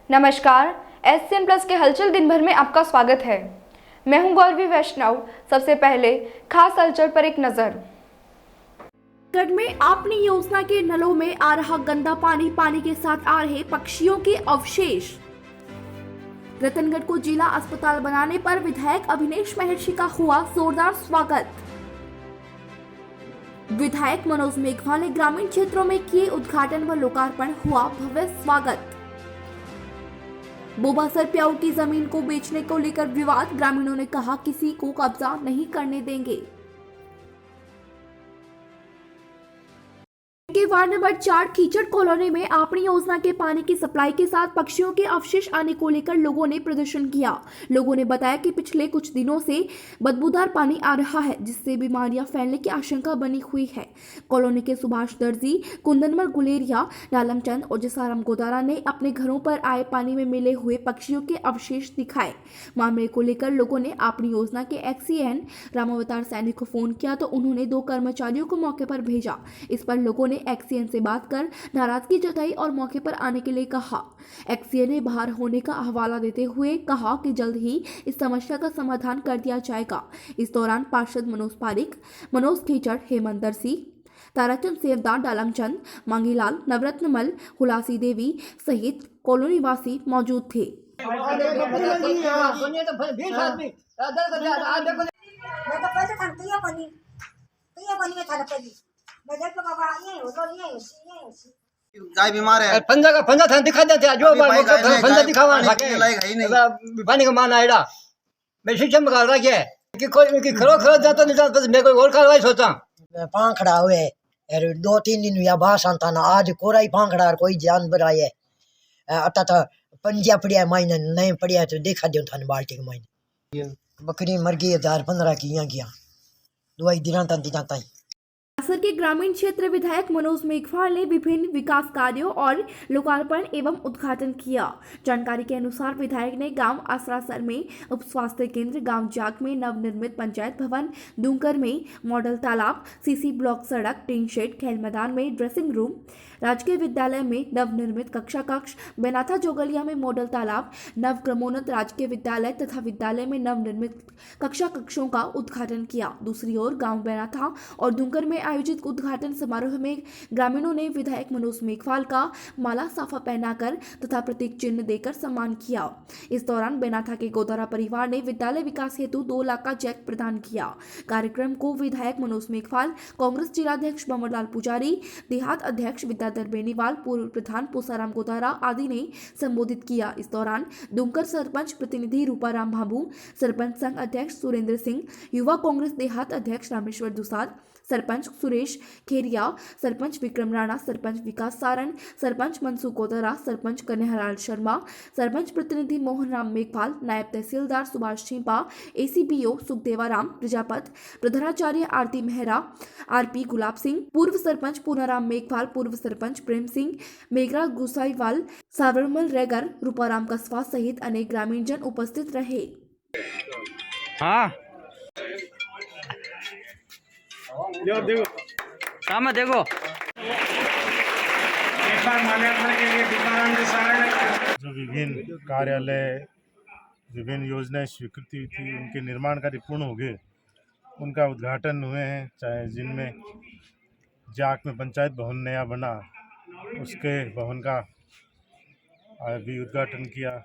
नमस्कार, SCN plus के हलचल दिन भर में आपका स्वागत है। मैं हूं गौरवी वैष्णव। सबसे पहले खास हलचल पर एक नजर। गढ़ में आपनी योजना के नलों में आ रहा गंदा पानी के साथ आ रहे पक्षियों के अवशेष। रतनगढ़ को जिला अस्पताल बनाने पर विधायक अभिनेश महर्षि का हुआ जोरदार स्वागत। विधायक मनोज मेघवाल ने ग्रामीण क्षेत्रों में किए उद्घाटन व लोकार्पण, हुआ भव्य स्वागत। बोबासर प्याऊ की जमीन को बेचने को लेकर विवाद, ग्रामीणों ने कहा किसी को कब्जा नहीं करने देंगे। के वार्ड नंबर 4 कीचड़ कॉलोनी में आपनी योजना के पानी की सप्लाई के साथ पक्षियों के अवशेष आने को लेकर लोगों ने प्रदर्शन किया। लोगों ने बताया कि पिछले कुछ दिनों से बदबूदार पानी आ रहा है, जिससे बीमारियां फैलने की आशंका बनी हुई है। कॉलोनी के सुभाष दर्जी, कुंदनवर गुलेरिया, डालमचंद और जसाराम गोदारा ने अपने घरों पर आए पानी में मिले हुए पक्षियों के अवशेष दिखाए। मामले को लेकर लोगों ने आपनी योजना के एक्सीएन रामावतार सैनी को फोन किया तो उन्होंने 2 कर्मचारियों को मौके पर भेजा। इस पर लोगों ने एक्सीएन से बात कर नाराजगी जताई और मौके पर आने के लिए कहा। एक्सीएन ने बाहर होने का हवाला देते हुए कहा कि जल्द ही इस समस्या का समाधान कर दिया जाएगा। इस दौरान पार्षद मनोज पारिक, मनोज खीचड़, हेमंत दर्शी, ताराचंद सेवदार, डालमचंद, मांगीलाल, नवरत्नमल, हुलासी देवी सहित कॉलोनी वासी मौजूद थे। गाय बीमार है। पंजा था दिखा देते जो पंजा दिखावा पानी का मान आएगा। मैं शिक्षा में रहा है कि कोई कि खरो जाता नहीं जाता मैं कोई और कार्रवाई सोचा। पांखड़ा हुए 2-3 दिन या बासन था ना, आज कोरा ही पांखड़ा कोई जानवर आए अता था पंजा पड़िया मायने नहीं पड़िया तो देखा दो था बाल्टी के मायने बकरी मर गई 1015 की यहाँ किया दवाई दिना ता बासर के ग्रामीण क्षेत्र विधायक मनोज मेघवाल ने विभिन्न विकास कार्यों और लोकार्पण एवं उद्घाटन किया। जानकारी के अनुसार विधायक ने गांव आसरासर में उप स्वास्थ्य केंद्र, गांव जाग में नवनिर्मित पंचायत भवन, दुंकर में मॉडल तालाब, सीसी ब्लॉक सड़क, टीन शेड, खेल मैदान में ड्रेसिंग रूम, राजकीय विद्यालय में नवनिर्मित कक्षा कक्ष, बेनाथा जोगलिया में मॉडल तालाब, नव क्रमोन्नत राजकीय विद्यालय तथा विद्यालय में नवनिर्मित कक्षा कक्षों का उद्घाटन किया। दूसरी ओर गांव बेनाथा और दुंकर में आयोजित उद्घाटन समारोह में ग्रामीणों ने विधायक मनोज मेघवाल का माला साफा पहनाकर तथा प्रतीक चिन्ह देकर सम्मान किया। इस दौरान बेनाथा के गोदारा परिवार ने विद्यालय विकास हेतु 2 लाख का चेक प्रदान किया। कार्यक्रम को विधायक मनोज मेघवाल, कांग्रेस जिलाध्यक्ष बमरलाल पुजारी, देहात अध्यक्ष विद्याधर बेनीवाल, पूर्व प्रधान पोसाराम गोदारा आदि ने संबोधित किया। इस दौरान दुमकर सरपंच प्रतिनिधि रूपाराम भाभू, सरपंच संघ अध्यक्ष सुरेंद्र सिंह, युवा कांग्रेस देहात अध्यक्ष रामेश्वर दुसाद, सरपंच सुरेश खेरिया, सरपंच विक्रम राणा, सरपंच विकास सारण, सरपंच मनसुख गोदारा, सरपंच कन्हैयालाल शर्मा, सरपंच प्रतिनिधि मोहन राम मेघवाल, नायब तहसीलदार सुभाष छिंपा, ACPO सुखदेवाराम प्रजापत, प्रधानाचार्य आरती मेहरा, RP गुलाब सिंह, पूर्व सरपंच पूनाराम मेघवाल, पूर्व सरपंच प्रेम सिंह, मेघरा गुसाईवाल, सावरमल रेगर, रूपाराम कस्बा सहित अनेक ग्रामीणजन उपस्थित रहे। हाँ देखो सामने देखो जो विभिन्न कार्यालय, विभिन्न योजनाएं स्वीकृति थी, उनके निर्माण कार्य पूर्ण हो गए, उनका उद्घाटन हुए हैं। चाहे जिनमें जाक में पंचायत भवन नया बना, उसके भवन का भी उद्घाटन किया।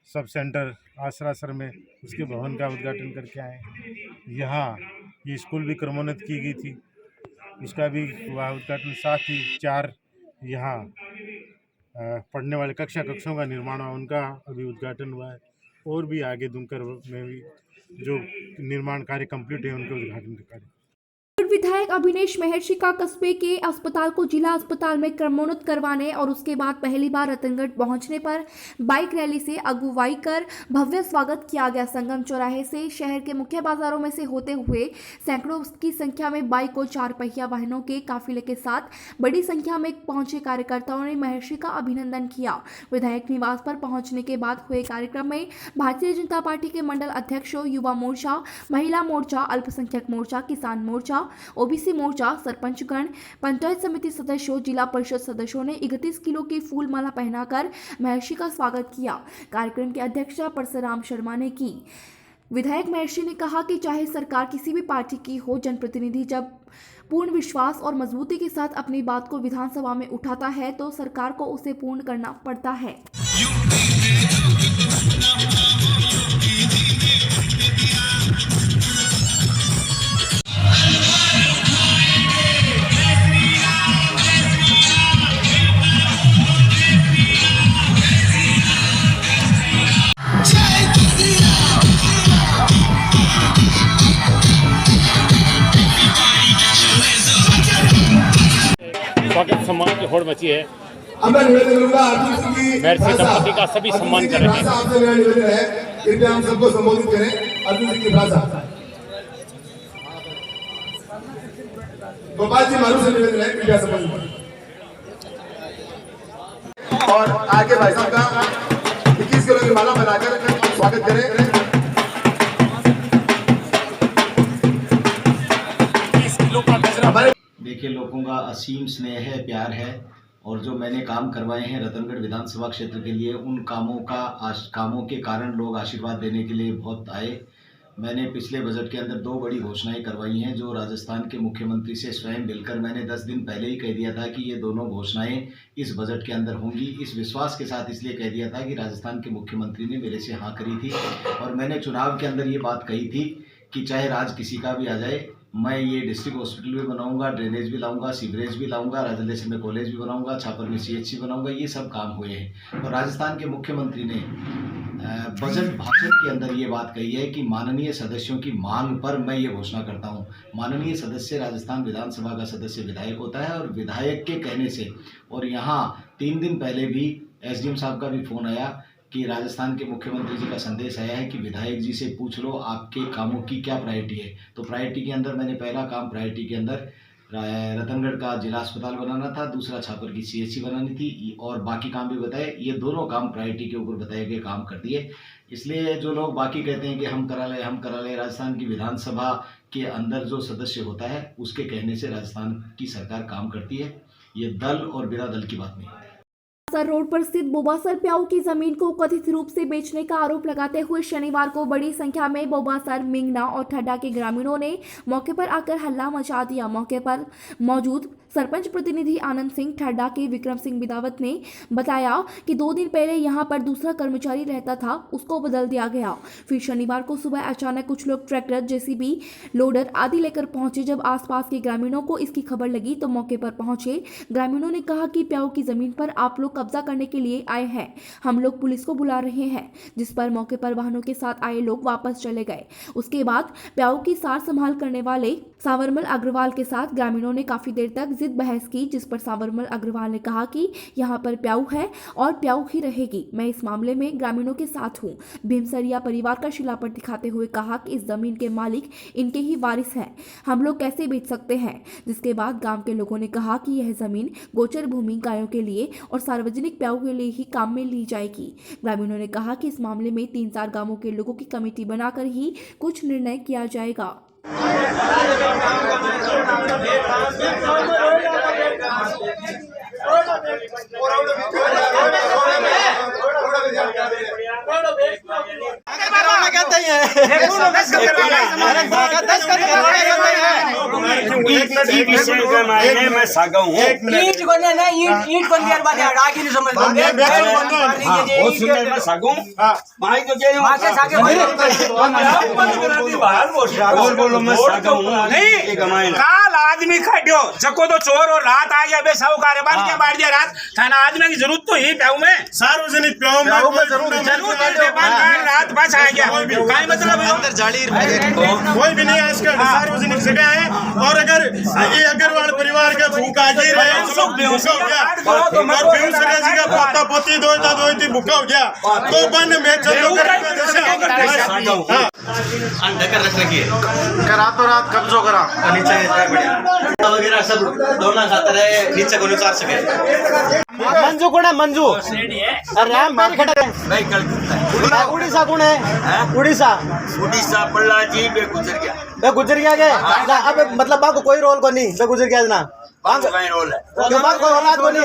सब सेंटर आसरासर में उसके भवन का उद्घाटन करके आए। यहाँ ये स्कूल भी क्रमोन्नत की गई थी, उसका भी हुआ उद्घाटन। साथ ही 4 यहाँ पढ़ने वाले कक्षों का निर्माण हुआ, उनका अभी उद्घाटन हुआ है। और भी आगे दुमकर में भी जो निर्माण कार्य कंप्लीट है, उनके उद्घाटन का कार्य। विधायक अभिनेश महर्षि का कस्बे के अस्पताल को जिला अस्पताल में क्रमोन्नत करवाने और उसके बाद पहली बार रतनगढ़ पहुंचने पर बाइक रैली से अगुवाई कर भव्य स्वागत किया गया। संगम चौराहे से शहर के मुख्य बाजारों में से होते हुए सैकड़ों की संख्या में बाइक और 4 पहिया वाहनों के काफिले के साथ बड़ी संख्या में पहुंचे कार्यकर्ताओं ने महर्षि का अभिनंदन किया। विधायक निवास पर पहुंचने के बाद हुए कार्यक्रम में भारतीय जनता पार्टी के मंडल अध्यक्षों, युवा मोर्चा, महिला मोर्चा, अल्पसंख्यक मोर्चा, किसान मोर्चा, ओबीसी मोर्चा, सरपंचगण, पंचायत समिति सदस्यों, जिला परिषद सदस्यों ने 31 किलो की फूल माला पहनाकर महर्षि का स्वागत किया। कार्यक्रम की अध्यक्षता परसुराम शर्मा ने की। विधायक महर्षि ने कहा कि चाहे सरकार किसी भी पार्टी की हो, जनप्रतिनिधि जब पूर्ण विश्वास और मजबूती के साथ अपनी बात को विधानसभा में उठाता है तो सरकार को उसे पूर्ण करना पड़ता है। स्वागत सम्मान की होड़ मची है। अब मैं निवेदन करूंगा अर्जुन सिंह की महर्षि दंपति का सभी सम्मान करेंगे। आपसे मेरा निवेदन है, कृपया हम सबको संबोधित करें। अर्जुन सिंह की भाषा गोपाल जी मारू से निवेदन है, कृपया संबोधित करें। और आगे भाई साहब का 21 किलो की माला बनाकर स्वागत करें। देखिए, लोगों का असीम स्नेह है, प्यार है, और जो मैंने काम करवाए हैं रतनगढ़ विधानसभा क्षेत्र के लिए, उन कामों के कारण लोग आशीर्वाद देने के लिए बहुत आए। मैंने पिछले बजट के अंदर 2 बड़ी घोषणाएं करवाई हैं, जो राजस्थान के मुख्यमंत्री से स्वयं मिलकर मैंने 10 दिन पहले ही कह दिया था कि ये दोनों घोषणाएं इस बजट के अंदर होंगी। इस विश्वास के साथ इसलिए कह दिया था कि राजस्थान के मुख्यमंत्री ने मेरे से हाँ करी थी, और मैंने चुनाव के अंदर ये बात कही थी कि चाहे राज किसी का भी आ जाए, मैं ये डिस्ट्रिक्ट हॉस्पिटल भी बनाऊंगा, ड्रेनेज भी लाऊंगा, सीवरेज भी लाऊंगा, राजलेश्वर में कॉलेज भी बनाऊंगा, छापर में CHC बनाऊंगा। ये सब काम हुए हैं। और राजस्थान के मुख्यमंत्री ने बजट भाषण के अंदर ये बात कही है कि माननीय सदस्यों की मांग पर मैं ये घोषणा करता हूँ। माननीय सदस्य राजस्थान विधानसभा का सदस्य विधायक होता है, और विधायक के कहने से, और यहाँ 3 दिन पहले भी SDM साहब का भी फ़ोन आया कि राजस्थान के मुख्यमंत्री जी का संदेश आया है कि विधायक जी से पूछ लो आपके कामों की क्या प्रायोरिटी है। तो प्रायोरिटी के अंदर मैंने पहला काम प्रायोरिटी के अंदर रतनगढ़ का जिला अस्पताल बनाना था, दूसरा छापर की CHC बनानी थी, और बाकी काम भी बताए। ये दोनों काम प्रायोरिटी के ऊपर बताए गए काम कर दिए। इसलिए जो लोग बाकी कहते हैं कि हम करा ले, राजस्थान की विधानसभा के अंदर जो सदस्य होता है उसके कहने से राजस्थान की सरकार काम करती है। ये दल और बिना दल की बात नहीं है। रोड पर स्थित बोबासर प्याऊ की जमीन को कथित रूप से बेचने का आरोप लगाते हुए शनिवार को बड़ी संख्या में बोबासर, मिंगना और ठड्डा के ग्रामीणों ने मौके पर आकर हल्ला मचा दिया। मौके पर मौजूद सरपंच प्रतिनिधि आनंद सिंह ठड्डा के विक्रम सिंह बिदावत ने बताया कि 2 दिन पहले यहां पर दूसरा कर्मचारी रहता था, उसको बदल दिया गया। फिर शनिवार को सुबह अचानक कुछ लोग ट्रैक्टर, JCB, लोडर आदि लेकर पहुंचे। जब आसपास के ग्रामीणों को इसकी खबर लगी तो मौके पर पहुंचे। ग्रामीणों ने कहा कि प्याऊ की जमीन पर आप लोग कब्जा करने के लिए आए हैं, हम लोग पुलिस को बुला रहे हैं, जिस पर मौके पर वाहनों के साथ आए लोग वापस चले गए। उसके बाद प्याऊ की सार संभाल करने वाले सावरमल अग्रवाल के साथ ग्रामीणों ने काफी देर तक जिद बहस की, जिस पर सावरमल अग्रवाल ने कहा कि यहाँ पर प्याऊ है और प्याऊ ही रहेगी। मैं इस मामले में ग्रामीणों के साथ हूँ। भीमसरिया परिवार का शिलापट दिखाते हुए कहा कि इस जमीन के मालिक इनके ही वारिस हैं, हम लोग कैसे बेच सकते हैं। जिसके बाद गांव के लोगों ने कहा कि यह जमीन गोचर भूमि गायों के लिए और सार्वजनिक प्याऊ के लिए ही काम में ली जाएगी। ग्रामीणों ने कहा कि इस मामले में 3-4 गांवों के लोगों की कमेटी बनाकर ही कुछ निर्णय किया जाएगा। मैं सागा हूँ काल आदमी खड्यो जको तो चोर और रात आ गया बे साहूकार बन के मार दिया रात थाना आदमी की जरूरत तो ही प्याऊ में सार्वजनिक प्याऊ में जरूरत रात बस आ गया काय मतलब अंदर जाली कोई भी नहीं आजकल सार्वजनिक जगह है। और अगर ये अग्रवाल परिवार का भूखा जागीर है सब भूखा हो गया और बेगूसराय जी का पोता पोती दोती भूखा हो गया तो बन में चलो अंडकर रख रखी है रातों रात कब्जो करा नीचे वगैरह सब दोनों खाता रहे नीचे को उतार सके मंजू कौन है मंजू अरे हम पैर खड़ा है नहीं कल उड़ीसा कौन है उड़ीसा पल्ला जी बे गुजर गया मैं गुजर गया के ना अब मतलब बाको कोई रोल को नहीं मैं गुजर गया ना बांगो का रोल है क्यों बाको कोई औलाद को नहीं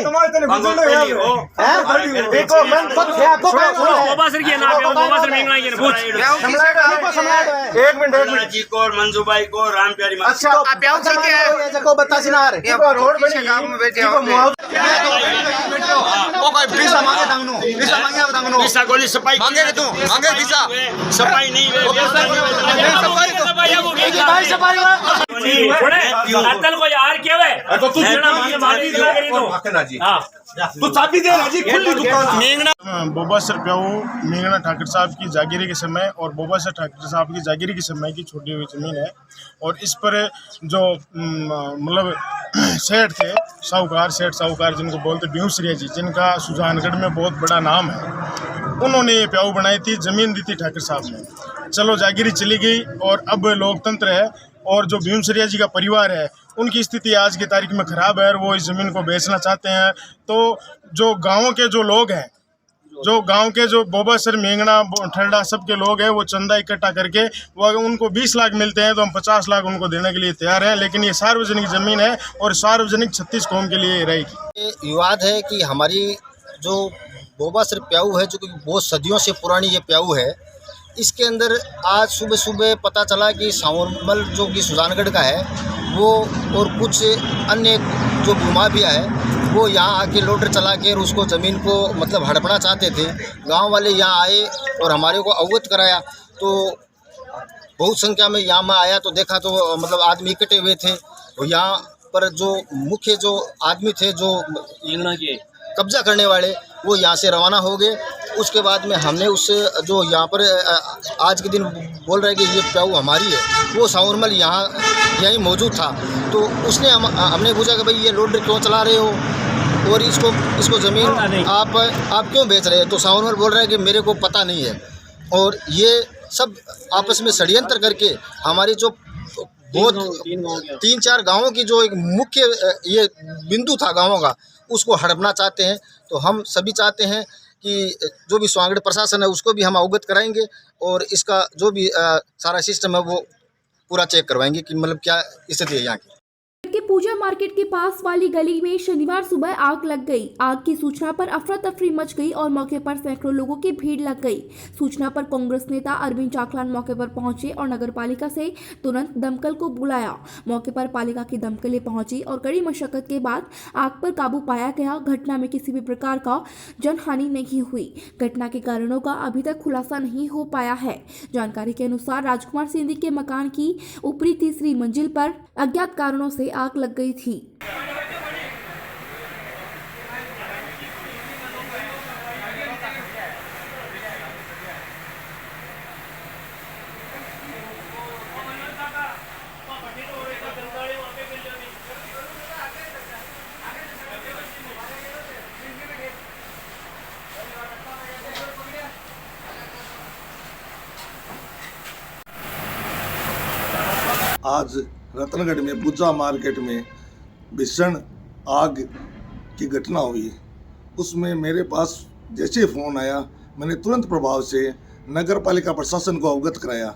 हैं देखो मैं खुद से आपको बोबासर की ना बोबासर में नहीं पूछ एक मिनट जी को और मंजू भाई को राम प्यारी मां अच्छा प्याऊ से क्या है ये जको बतासी ना रे ये रोड बने काम में बैठे हो ओ कोई वीसा मांगे तंगनु वीसा मांगे तंगनु वीसा गोली सफाई मांगे तू मांगे वीसा सफाई नहीं भाई सफाई अतल को यार क्या है तो तू माफी दिला करी तो हां तू चाबी दे राजी खुली दुकान बोबासर प्याऊ मेंगना ठाकुर साहब की जागीरी के समय और बोबासर ठाकुर साहब की जागीरी के समय की छोड़ी हुई ज़मीन है और इस पर जो मतलब सेठ थे साहूकार जिनको बोलते बेगूसराय जी जिनका सुजानगढ़ में बहुत बड़ा नाम है उन्होंने ये प्याऊ बनाई थी, ज़मीन दी थी ठाकुर साहब ने। चलो जागीरी चली गई और अब लोकतंत्र है और जो बेगूसराय जी का परिवार है उनकी स्थिति आज की तारीख में ख़राब है और वो इस ज़मीन को बेचना चाहते हैं। तो जो गाँव के जो लोग हैं जो बोबासर मेंगना ठरडा सब के लोग हैं वो चंदा इकट्ठा करके वो उनको 20 लाख मिलते हैं तो हम 50 लाख उनको देने के लिए तैयार हैं, लेकिन ये सार्वजनिक ज़मीन है और सार्वजनिक 36 कौम के लिए रहेगी। विवाद है कि हमारी जो बोबासर प्याऊ है जो कि बहुत सदियों से पुरानी ये प्याऊ है, इसके अंदर आज सुबह पता चला कि सावरमल जो कि सुजानगढ़ का है वो और कुछ अन्य जो भूमाफिया है वो यहाँ आके लोडर चला के और उसको ज़मीन को मतलब हड़पना चाहते थे। गांव वाले यहाँ आए और हमारे को अवगत कराया तो बहुत संख्या में यहाँ में आया तो देखा तो मतलब आदमी इकट्ठे हुए थे और यहाँ पर जो मुख्य जो आदमी थे जो कब्जा करने वाले वो यहाँ से रवाना हो गए। उसके बाद में हमने उससे जो यहाँ पर आज के दिन बोल रहे कि ये प्याऊ हमारी है, वो सावरमल यहीं मौजूद था तो उसने हमने पूछा कि भाई ये लोडर क्यों चला रहे हो और इसको ज़मीन आप क्यों बेच रहे हैं? तो सावरमल बोल रहा है कि मेरे को पता नहीं है। और ये सब आपस में षड्यंत्र करके हमारी जो बहुत 3-4 गाँवों की जो एक मुख्य ये बिंदु था गाँवों का उसको हड़पना चाहते हैं। तो हम सभी चाहते हैं कि जो भी स्वांगड़ प्रशासन है उसको भी हम अवगत कराएंगे और इसका जो भी सारा सिस्टम है वो पूरा चेक करवाएंगे कि मतलब क्या स्थिति है यहाँ की। के पूजा मार्केट के पास वाली गली में शनिवार सुबह आग लग गई। आग की सूचना पर अफरा तफरी मच गई और मौके पर सैकड़ों लोगों की भीड़ लग गई। सूचना पर कांग्रेस नेता अरविंद चाकलान मौके पर पहुंचे और नगर पालिका से तुरंत दमकल को बुलाया। मौके पर पालिका की दमकलें पहुंची और कड़ी मशक्कत के बाद आग पर काबू पाया गया। घटना में किसी भी प्रकार का जनहानि नहीं हुई। घटना के कारणों का अभी तक खुलासा नहीं हो पाया है। जानकारी के अनुसार राजकुमार सिंधी के मकान की ऊपरी तीसरी मंजिल पर अज्ञात कारणों से आग लग गई थी। आज रतनगढ़ में पूजा मार्केट में भीषण आग की घटना हुई। उसमें मेरे पास जैसे फ़ोन आया मैंने तुरंत प्रभाव से नगर पालिका प्रशासन को अवगत कराया।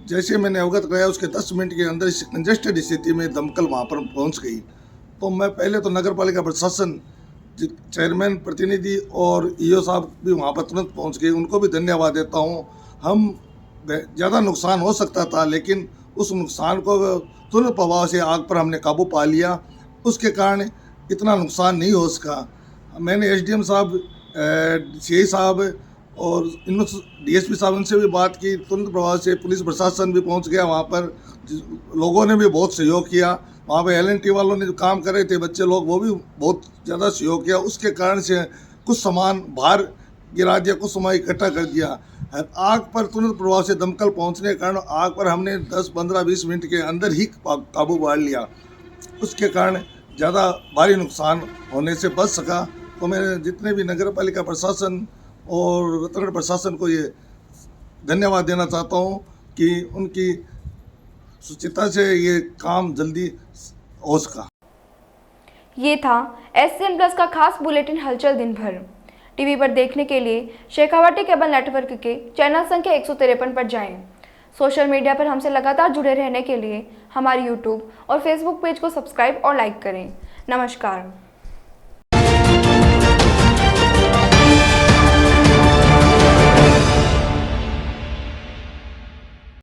जैसे मैंने अवगत कराया उसके 10 मिनट के अंदर इस कंजेस्टेड स्थिति में दमकल वहाँ पर पहुँच गई। तो मैं पहले तो नगर पालिका प्रशासन चेयरमैन प्रतिनिधि और ईओ साहब भी वहाँ पर तुरंत पहुँच गए, उनको भी धन्यवाद देता हूँ। हम ज़्यादा नुकसान हो सकता था लेकिन उस नुकसान को तुरंत प्रभाव से आग पर हमने काबू पा लिया, उसके कारण इतना नुकसान नहीं हो सका। मैंने एसडीएम साहब, सीआई साहब और डीएसपी साहब उनसे भी बात की। तुरंत प्रभाव से पुलिस प्रशासन भी पहुंच गया वहां पर। लोगों ने भी बहुत सहयोग किया। वहां पे LNT वालों ने जो काम कर रहे थे बच्चे लोग, वो भी बहुत ज़्यादा सहयोग किया। उसके कारण से कुछ सामान बाहर गिरा दिया, कुछ सामान इकट्ठा कर दिया। आग पर तुरंत प्रभाव से दमकल पहुंचने के कारण आग पर हमने 10, 15, 20 मिनट के अंदर ही काबू पा लिया। उसके कारण ज़्यादा भारी नुकसान होने से बच सका। तो मैं जितने भी नगर पालिका प्रशासन और रतनगढ़ प्रशासन को ये धन्यवाद देना चाहता हूँ कि उनकी सुचिता से ये काम जल्दी हो सका। ये था SCN प्लस का खास बुलेटिन हलचल दिन भर। टीवी पर देखने के लिए शेखावाटी केबल नेटवर्क के चैनल संख्या 153 पर जाएं। सोशल मीडिया पर हमसे लगातार जुड़े रहने के लिए हमारे YouTube और Facebook पेज को सब्सक्राइब और लाइक करें। नमस्कार।